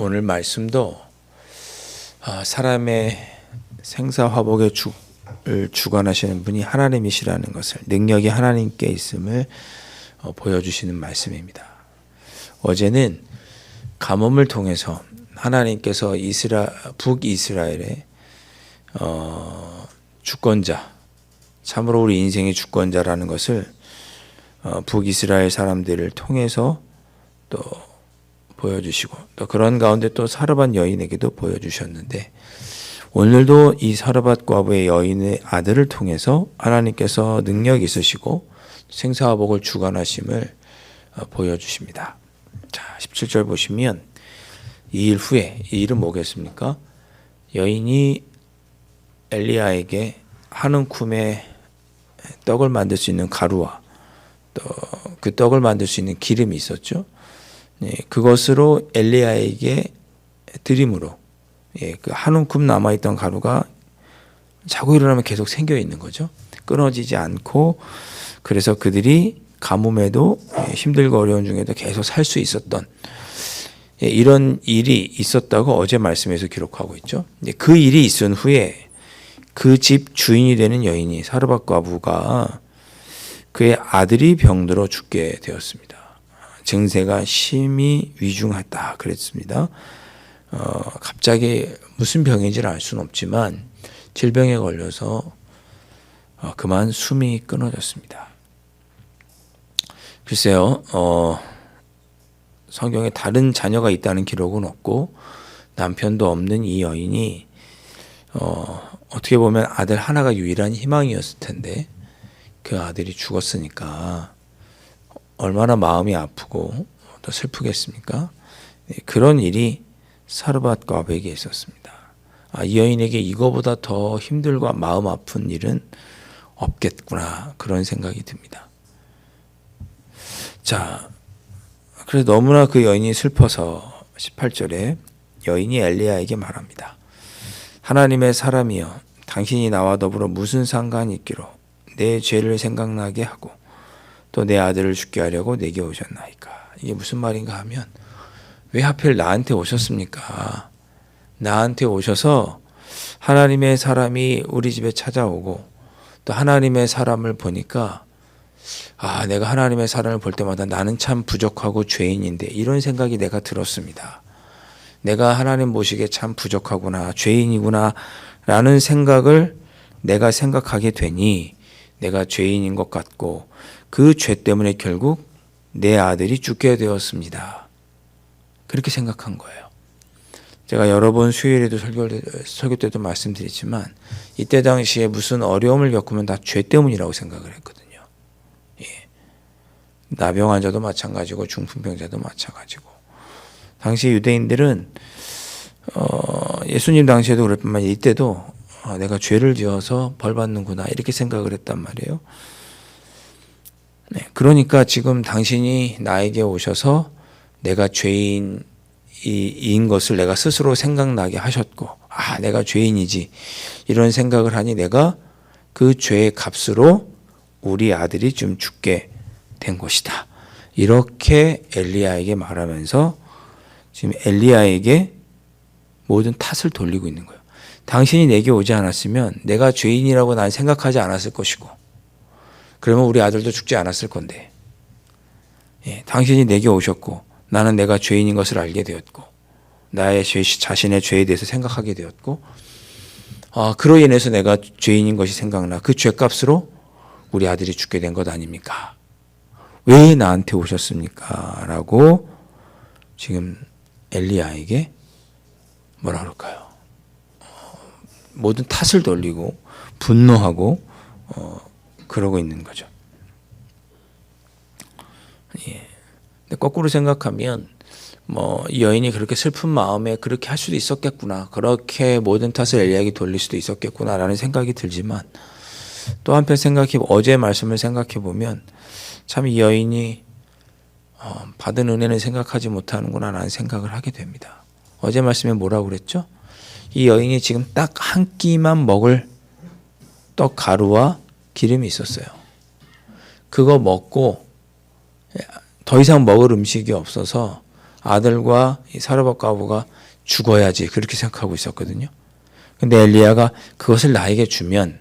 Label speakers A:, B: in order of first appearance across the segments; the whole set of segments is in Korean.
A: 오늘 말씀도 사람의 생사화복의 주관하시는 분이 하나님이시라는 것을, 능력이 하나님께 있음을 보여주시는 말씀입니다. 어제는 가뭄을 통해서 하나님께서 북이스라엘의 주권자, 참으로 우리 인생의 주권자라는 것을 북이스라엘 사람들을 통해서 또 보여주시고, 또 그런 가운데 또 사르밧 여인에게도 보여주셨는데, 오늘도 이 사르밧 과부의 여인의 아들을 통해서 하나님께서 능력이 있으시고 생사화복을 주관하심을 보여주십니다. 자, 17절 보시면 이 일 후에, 이 일은 뭐겠습니까? 여인이 엘리야에게 한 움큼의 떡을 만들 수 있는 가루와 또 그 떡을 만들 수 있는 기름이 있었죠. 그것으로 엘리야에게 드림으로, 그 한 움큼 남아있던 가루가 자고 일어나면 계속 생겨 있는 거죠. 끊어지지 않고, 그래서 그들이 가뭄에도 힘들고 어려운 중에도 계속 살 수 있었던 이런 일이 있었다고 어제 말씀에서 기록하고 있죠. 그 일이 있은 후에 그 집 주인이 되는 여인이 사르밧 과부가 그의 아들이 병들어 죽게 되었습니다. 증세가 심히 위중하다 그랬습니다. 갑자기 무슨 병인지를 알 수는 없지만 질병에 걸려서 그만 숨이 끊어졌습니다. 글쎄요, 성경에 다른 자녀가 있다는 기록은 없고 남편도 없는 이 여인이 어떻게 보면 아들 하나가 유일한 희망이었을 텐데 그 아들이 죽었으니까 얼마나 마음이 아프고 또 슬프겠습니까? 그런 일이 사르밧 과부에게 있었습니다. 이 여인에게 이거보다 더 힘들고 마음 아픈 일은 없겠구나, 그런 생각이 듭니다. 자, 그래서 너무나 그 여인이 슬퍼서 18절에 여인이 엘리야에게 말합니다. 하나님의 사람이여, 당신이 나와 더불어 무슨 상관이 있기로 내 죄를 생각나게 하고 또 내 아들을 죽게 하려고 내게 오셨나이까. 이게 무슨 말인가 하면, 왜 하필 나한테 오셨습니까? 나한테 오셔서 하나님의 사람이 우리 집에 찾아오고 또 하나님의 사람을 보니까 내가 하나님의 사람을 볼 때마다 나는 참 부족하고 죄인인데, 이런 생각이 내가 들었습니다. 내가 하나님 보시기에 참 부족하구나, 죄인이구나 라는 생각을 내가 생각하게 되니 내가 죄인인 것 같고, 그 죄 때문에 결국 내 아들이 죽게 되었습니다. 그렇게 생각한 거예요. 제가 여러 번 수요일에도 설교 때도 말씀드리지만, 이때 당시에 무슨 어려움을 겪으면 다 죄 때문이라고 생각을 했거든요. 나병 환자도 마찬가지고 중풍병자도 마찬가지고, 당시 유대인들은 예수님 당시에도 그럴 뿐만 아니라 이때도 내가 죄를 지어서 벌 받는구나, 이렇게 생각을 했단 말이에요. 그러니까 지금 당신이 나에게 오셔서 내가 죄인인 것을 내가 스스로 생각나게 하셨고, 내가 죄인이지, 이런 생각을 하니 내가 그 죄의 값으로 우리 아들이 좀 죽게 된 것이다, 이렇게 엘리야에게 말하면서 지금 엘리야에게 모든 탓을 돌리고 있는 거예요. 당신이 내게 오지 않았으면 내가 죄인이라고 난 생각하지 않았을 것이고, 그러면 우리 아들도 죽지 않았을 건데, 당신이 내게 오셨고 나는 내가 죄인인 것을 알게 되었고 나의 자신의 죄에 대해서 생각하게 되었고, 그로 인해서 내가 죄인인 것이 생각나 그 죄값으로 우리 아들이 죽게 된 것 아닙니까? 왜 나한테 오셨습니까? 라고 지금 엘리야에게 뭐라 그럴까요? 모든 탓을 돌리고 분노하고 그러고 있는 거죠. 근데 거꾸로 생각하면 이 여인이 그렇게 슬픈 마음에 그렇게 할 수도 있었겠구나, 그렇게 모든 탓을 엘리야에게 돌릴 수도 있었겠구나라는 생각이 들지만, 또 한편 어제 말씀을 생각해 보면 참 이 여인이 받은 은혜는 생각하지 못하는구나 라는 생각을 하게 됩니다. 어제 말씀에 뭐라고 그랬죠? 이 여인이 지금 딱 한 끼만 먹을 떡 가루와 기름이 있었어요. 그거 먹고 더 이상 먹을 음식이 없어서 아들과 이 사르밧 과부가 죽어야지 그렇게 생각하고 있었거든요. 근데 엘리야가 그것을 나에게 주면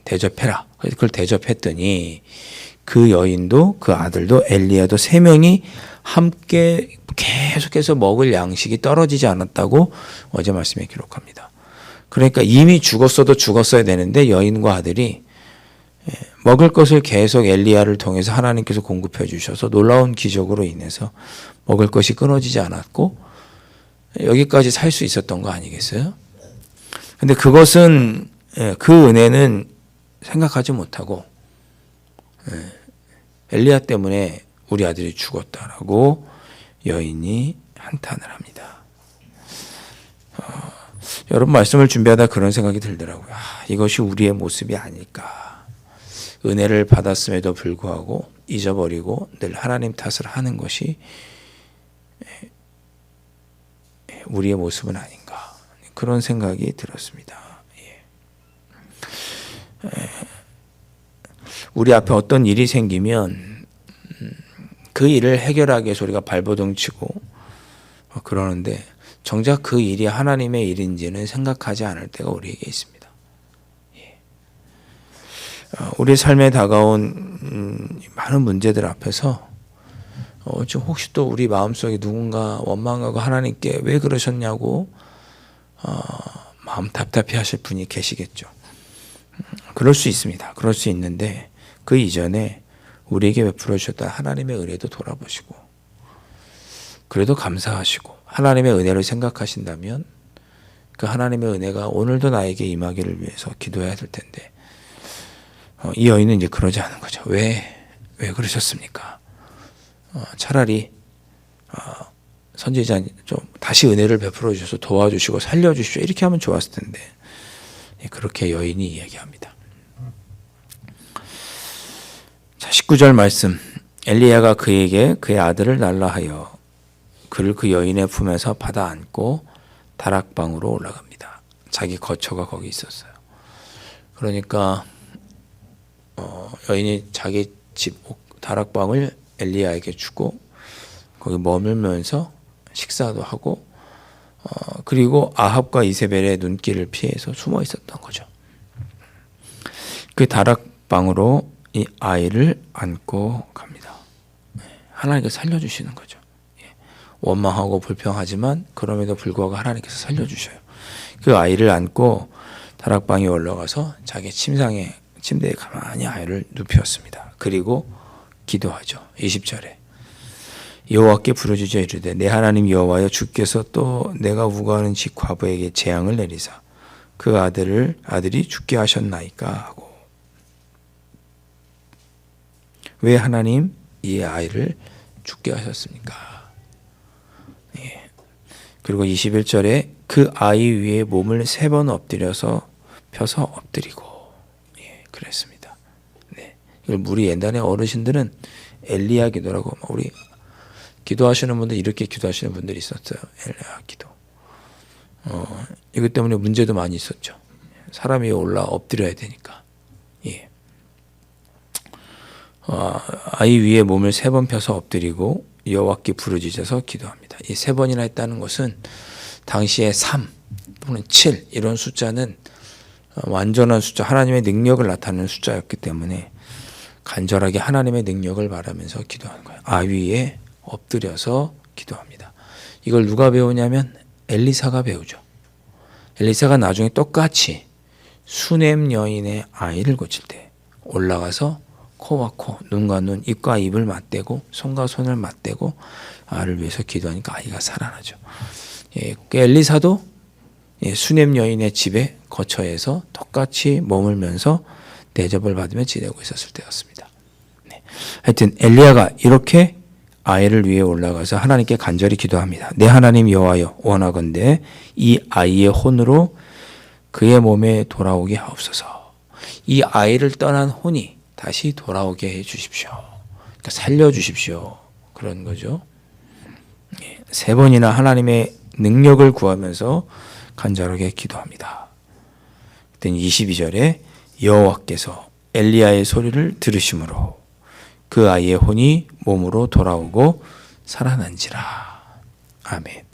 A: 대접해라. 그걸 대접했더니 그 여인도 그 아들도 엘리야도 세 명이 함께 계속해서 먹을 양식이 떨어지지 않았다고 어제 말씀에 기록합니다. 그러니까 이미 죽었어도 죽었어야 되는데 여인과 아들이 먹을 것을 계속 엘리야를 통해서 하나님께서 공급해 주셔서 놀라운 기적으로 인해서 먹을 것이 끊어지지 않았고 여기까지 살 수 있었던 거 아니겠어요? 근데 그것은 그 은혜는 생각하지 못하고 엘리야 때문에 우리 아들이 죽었다라고 여인이 한탄을 합니다. 여러분 말씀을 준비하다 그런 생각이 들더라고요. 이것이 우리의 모습이 아닐까. 은혜를 받았음에도 불구하고 잊어버리고 늘 하나님 탓을 하는 것이 우리의 모습은 아닌가. 그런 생각이 들었습니다. 우리 앞에 어떤 일이 생기면 그 일을 해결하기 위해서 우리가 발버둥 치고 그러는데 정작 그 일이 하나님의 일인지는 생각하지 않을 때가 우리에게 있습니다. 우리 삶에 다가온 많은 문제들 앞에서 좀 혹시 또 우리 마음속에 누군가 원망하고 하나님께 왜 그러셨냐고 마음 답답해 하실 분이 계시겠죠. 그럴 수 있습니다. 그럴 수 있는데 그 이전에 우리에게 베풀어 주셨던 하나님의 은혜도 돌아보시고 그래도 감사하시고 하나님의 은혜를 생각하신다면 그 하나님의 은혜가 오늘도 나에게 임하기를 위해서 기도해야 될 텐데 이 여인은 이제 그러지 않은 거죠. 왜 그러셨습니까? 차라리 선지자 좀 다시 은혜를 베풀어 주셔서 도와주시고 살려주시오 이렇게 하면 좋았을 텐데 그렇게 여인이 이야기합니다. 자, 19절 말씀. 엘리야가 그에게 그의 아들을 날라 하여 그를 그 여인의 품에서 받아 안고 다락방으로 올라갑니다. 자기 거처가 거기 있었어요. 그러니까 여인이 자기 집 다락방을 엘리야에게 주고 거기 머물면서 식사도 하고 그리고 아합과 이세벨의 눈길을 피해서 숨어 있었던 거죠. 그 다락방으로 이 아이를 안고 갑니다. 하나님께서 살려주시는 거죠. 원망하고 불평하지만 그럼에도 불구하고 하나님께서 살려주셔요. 그 아이를 안고 다락방에 올라가서 자기 침대에 가만히 아이를 눕혔습니다. 그리고 기도하죠. 20절에 여호와께 부르짖어 이르되 내 하나님 여호와여 주께서 또 내가 우거하는 집 과부에게 재앙을 내리사 그 아들이 죽게 하셨나이까 하고 왜 하나님 이 아이를 죽게 하셨습니까? 그리고 21절에 그 아이 위에 몸을 3번 펴서 엎드리고 그랬습니다. 이걸 우리 옛날에 어르신들은 엘리야 기도라고 우리 기도하시는 분들 이렇게 기도하시는 분들이 있었어요. 엘리야 기도. 이것 때문에 문제도 많이 있었죠. 사람이 엎드려야 되니까. 아이 위에 몸을 3번 펴서 엎드리고 여호와께 부르짖어서 기도합니다. 이 3번이나 했다는 것은 당시에 3 또는 7 이런 숫자는 완전한 숫자, 하나님의 능력을 나타내는 숫자였기 때문에 간절하게 하나님의 능력을 바라면서 기도하는 거예요. 아이 위에 엎드려서 기도합니다. 이걸 누가 배우냐면 엘리사가 배우죠. 엘리사가 나중에 똑같이 수넴 여인의 아이를 고칠 때 올라가서 코와 코, 눈과 눈, 입과 입을 맞대고 손과 손을 맞대고 아이를 위해서 기도하니까 아이가 살아나죠. 그 엘리사도 수넴 여인의 집에 거처에서 똑같이 머물면서 대접을 받으며 지내고 있었을 때였습니다. 하여튼 엘리야가 이렇게 아이를 위해 올라가서 하나님께 간절히 기도합니다. 내 하나님 여호와여 원하건대 이 아이의 혼으로 그의 몸에 돌아오게 하옵소서. 이 아이를 떠난 혼이 다시 돌아오게 해 주십시오. 그러니까 살려 주십시오. 그런 거죠. 3번이나 하나님의 능력을 구하면서 간절하게 기도합니다. 그때는 22절에 여호와께서 엘리야의 소리를 들으심으로 그 아이의 혼이 몸으로 돌아오고 살아난지라. 아멘.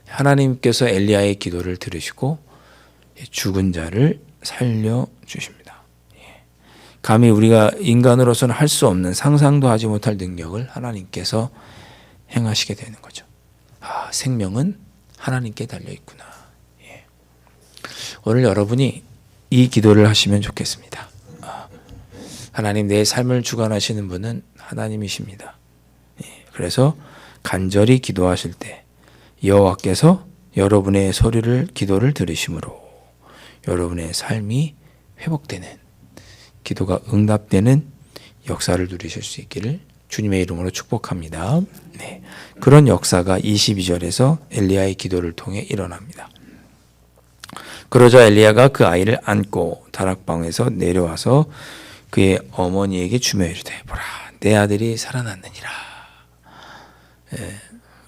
A: 하나님께서 엘리야의 기도를 들으시고 죽은 자를 살려주십니다. 감히 우리가 인간으로서는 할 수 없는, 상상도 하지 못할 능력을 하나님께서 행하시게 되는 거죠. 아, 생명은 하나님께 달려있구나. 오늘 여러분이 이 기도를 하시면 좋겠습니다. 하나님, 내 삶을 주관하시는 분은 하나님이십니다. 그래서 간절히 기도하실 때 여호와께서 여러분의 기도를 들으심으로 여러분의 삶이 회복되는, 기도가 응답되는 역사를 누리실 수 있기를 주님의 이름으로 축복합니다. 네. 그런 역사가 22절에서 엘리야의 기도를 통해 일어납니다. 그러자 엘리야가 그 아이를 안고 다락방에서 내려와서 그의 어머니에게 주며 이르되 보라, 내 아들이 살아났느니라.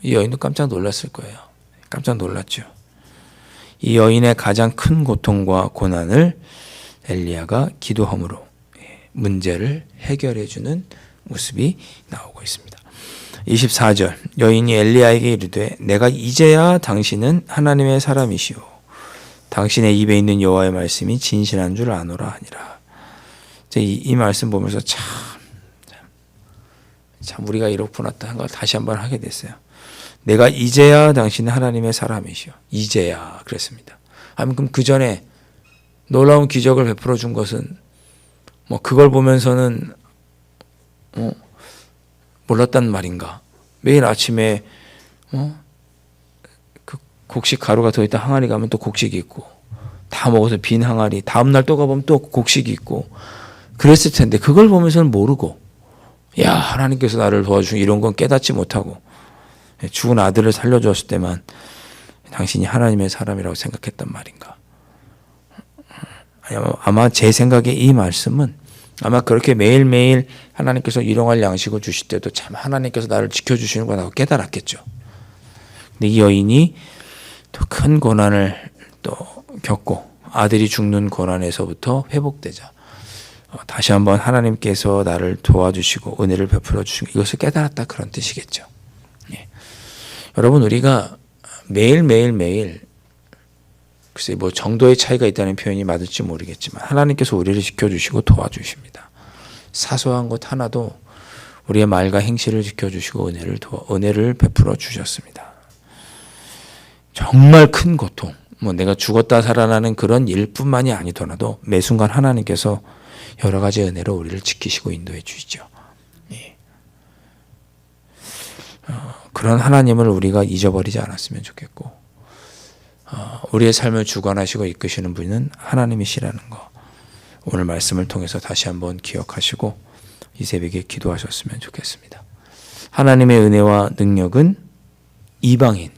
A: 이 여인도 깜짝 놀랐을 거예요. 깜짝 놀랐죠. 이 여인의 가장 큰 고통과 고난을 엘리야가 기도함으로 문제를 해결해 주는 모습이 나오고 있습니다. 24절, 여인이 엘리야에게 이르되 내가 이제야 당신은 하나님의 사람이시오 당신의 입에 있는 여호와의 말씀이 진실한 줄 아노라 하니라. 이 말씀 보면서 참 우리가 이렇구나 하는 걸 다시 한번 하게 됐어요. 내가 이제야 당신은 하나님의 사람이시오. 이제야 그랬습니다. 그럼 그 전에 놀라운 기적을 베풀어 준 것은 그걸 보면서는 몰랐단 말인가? 매일 아침에 그 곡식 가루가 들어있다 항아리 가면 또 곡식이 있고, 다 먹어서 빈 항아리, 다음날 또 가보면 또 곡식이 있고 그랬을 텐데 그걸 보면서는 모르고, 야, 하나님께서 나를 도와주신 이런 건 깨닫지 못하고 죽은 아들을 살려줬을 때만 당신이 하나님의 사람이라고 생각했단 말인가? 아마 제 생각에 이 말씀은 아마 그렇게 매일매일 하나님께서 일용할 양식을 주실 때도 참 하나님께서 나를 지켜주시는구나 하고 깨달았겠죠. 근데 이 여인이 또 큰 고난을 또 겪고 아들이 죽는 고난에서부터 회복되자 다시 한번 하나님께서 나를 도와주시고 은혜를 베풀어 주시고 이것을 깨달았다, 그런 뜻이겠죠. 여러분, 우리가 매일 글쎄 정도의 차이가 있다는 표현이 맞을지 모르겠지만 하나님께서 우리를 지켜주시고 도와주십니다. 사소한 것 하나도 우리의 말과 행실을 지켜주시고 은혜를 베풀어 주셨습니다. 정말 큰 고통, 내가 죽었다 살아나는 그런 일뿐만이 아니더라도 매 순간 하나님께서 여러 가지 은혜로 우리를 지키시고 인도해 주시죠. 그런 하나님을 우리가 잊어버리지 않았으면 좋겠고, 우리의 삶을 주관하시고 이끄시는 분은 하나님이시라는 거, 오늘 말씀을 통해서 다시 한번 기억하시고 이 새벽에 기도하셨으면 좋겠습니다. 하나님의 은혜와 능력은 이방인,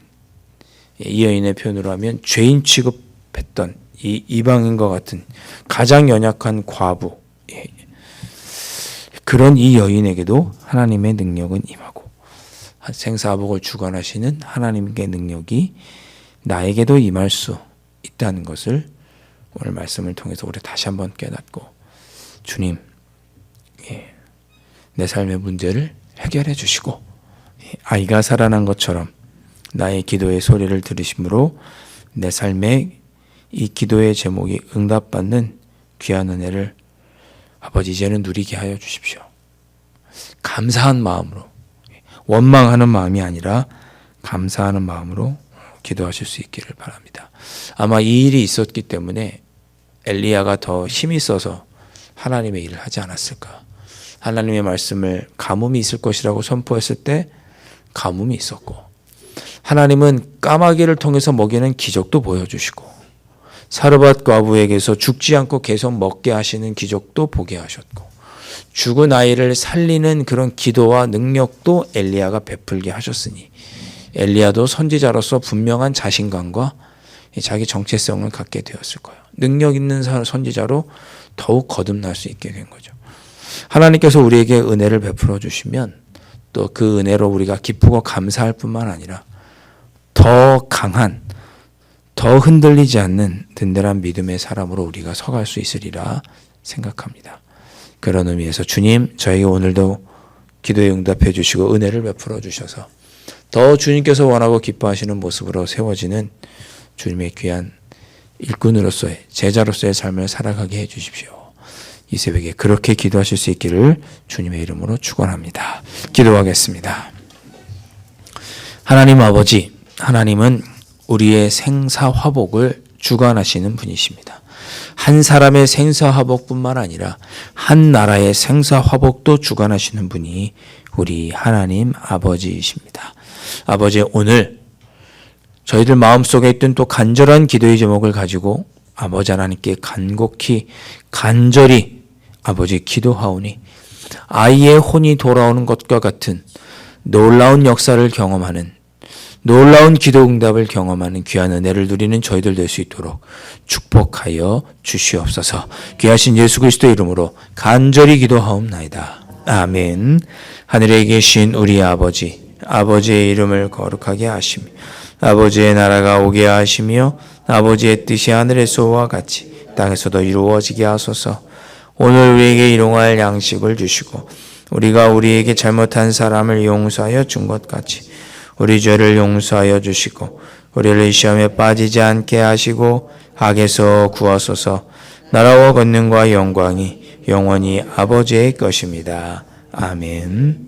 A: 이 여인의 표현으로 하면 죄인 취급했던 이 이방인과 같은 가장 연약한 과부, 그런 이 여인에게도 하나님의 능력은 임하고 생사복을 주관하시는 하나님의 능력이 나에게도 임할 수 있다는 것을 오늘 말씀을 통해서 우리 다시 한번 깨닫고, 주님, 내 삶의 문제를 해결해 주시고 아이가 살아난 것처럼 나의 기도의 소리를 들으심으로 내 삶의 이 기도의 제목이 응답받는 귀한 은혜를 아버지 이제는 누리게 하여 주십시오. 감사한 마음으로, 원망하는 마음이 아니라 감사하는 마음으로 기도하실 수 있기를 바랍니다. 아마 이 일이 있었기 때문에 엘리야가 더 힘이 써서 하나님의 일을 하지 않았을까. 하나님의 말씀을 가뭄이 있을 것이라고 선포했을 때 가뭄이 있었고, 하나님은 까마귀를 통해서 먹이는 기적도 보여주시고, 사르밧 과부에게서 죽지 않고 계속 먹게 하시는 기적도 보게 하셨고, 죽은 아이를 살리는 그런 기도와 능력도 엘리야가 베풀게 하셨으니 엘리야도 선지자로서 분명한 자신감과 자기 정체성을 갖게 되었을 거예요. 능력 있는 선지자로 더욱 거듭날 수 있게 된 거죠. 하나님께서 우리에게 은혜를 베풀어 주시면 또 그 은혜로 우리가 기쁘고 감사할 뿐만 아니라 더 강한, 더 흔들리지 않는 든든한 믿음의 사람으로 우리가 서갈 수 있으리라 생각합니다. 그런 의미에서 주님, 저에게 오늘도 기도에 응답해 주시고 은혜를 베풀어 주셔서 더 주님께서 원하고 기뻐하시는 모습으로 세워지는 주님의 귀한 일꾼으로서의, 제자로서의 삶을 살아가게 해 주십시오. 이 새벽에 그렇게 기도하실 수 있기를 주님의 이름으로 축원합니다. 기도하겠습니다. 하나님 아버지, 하나님은 우리의 생사화복을 주관하시는 분이십니다. 한 사람의 생사화복뿐만 아니라 한 나라의 생사화복도 주관하시는 분이 우리 하나님 아버지이십니다. 아버지, 오늘 저희들 마음속에 있던 또 간절한 기도의 제목을 가지고 아버지 하나님께 간절히 아버지 기도하오니 아이의 혼이 돌아오는 것과 같은 놀라운 역사를 경험하는, 놀라운 기도 응답을 경험하는 귀한 은혜를 누리는 저희들 될 수 있도록 축복하여 주시옵소서. 귀하신 예수 그리스도의 이름으로 간절히 기도하옵나이다. 아멘. 하늘에 계신 우리 아버지, 아버지의 이름을 거룩하게 하시며 아버지의 나라가 오게 하시며 아버지의 뜻이 하늘에서와 같이 땅에서도 이루어지게 하소서. 오늘 우리에게 일용할 양식을 주시고 우리가 우리에게 잘못한 사람을 용서하여 준 것 같이 우리 죄를 용서하여 주시고 우리를 시험에 빠지지 않게 하시고 악에서 구하소서. 나라와 권능과 영광이 영원히 아버지의 것입니다. 아멘.